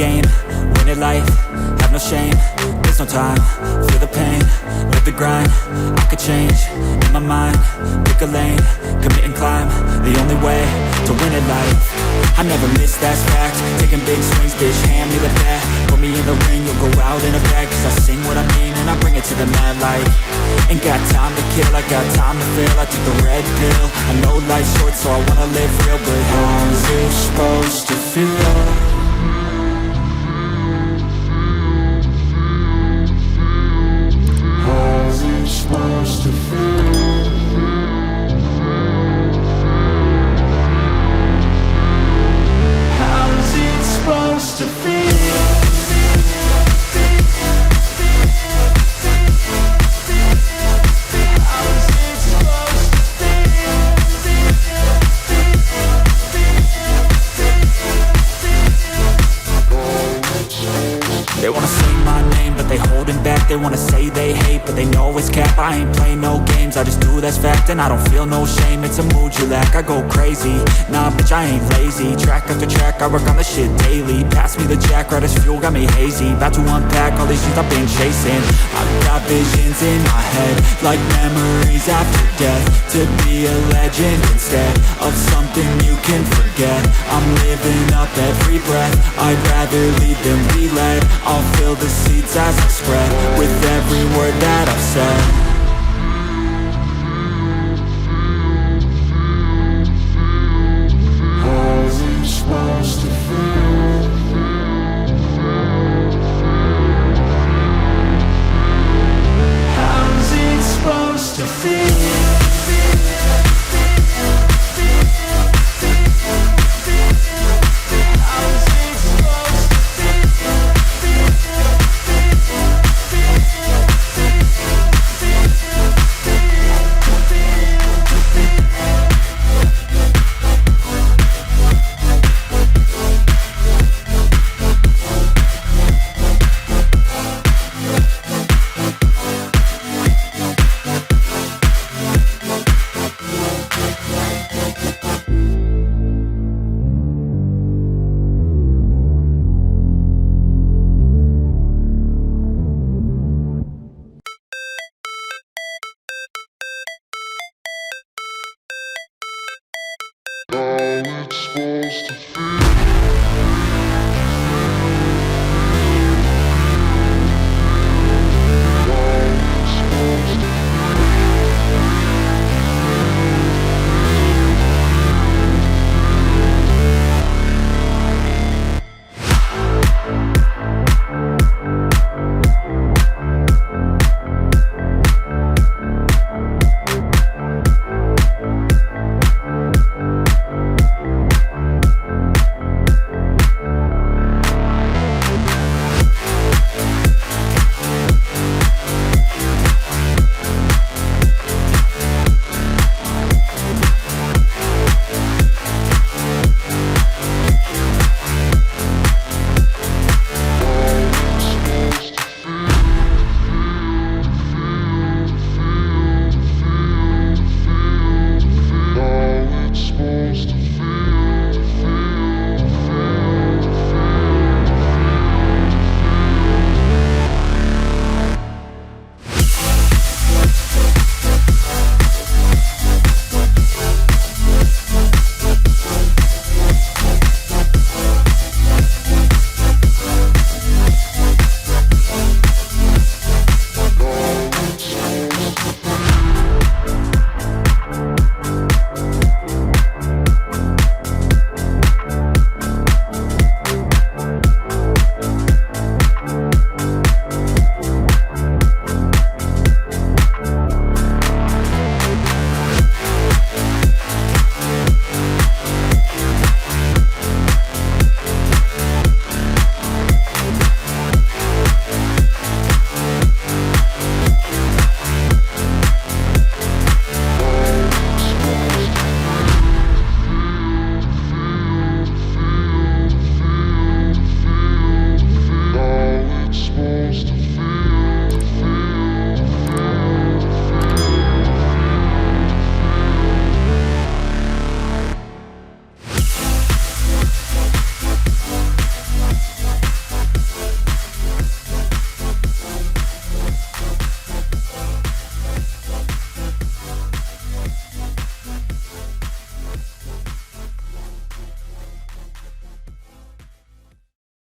game, win at life, have no shame. There's no time, feel the pain, live the grind. I could change, in my mind, pick a lane, commit and climb, the only way to win at life. I never miss, that's fact, taking big swings, bitch, hand me the bat. Put me in the ring, you'll go out in a bag. Cause I sing what I mean and I bring it to the mad light. Ain't got time to kill, I got time to feel. I took the red pill, I know life's short so I wanna live real. But how's it supposed to feel? Supposed to feel. How's it supposed to feel? They wanna say my name, but they holding back. They wanna say they hate, but they know it's cap. I ain't play no games, I just do, that's fact. And I don't feel no shame, it's a mood you lack. I go crazy, nah bitch I ain't lazy. Track after track, I work on this shit daily. Pass me the jack, right as fuel, got me hazy. About to unpack all these things I've been chasing. I've got visions in my head, like memories after death. To be a legend instead of something you can forget. I'm living up every breath, I'd rather lead than be led. I'll fill the seats as I spread with every word that I've said.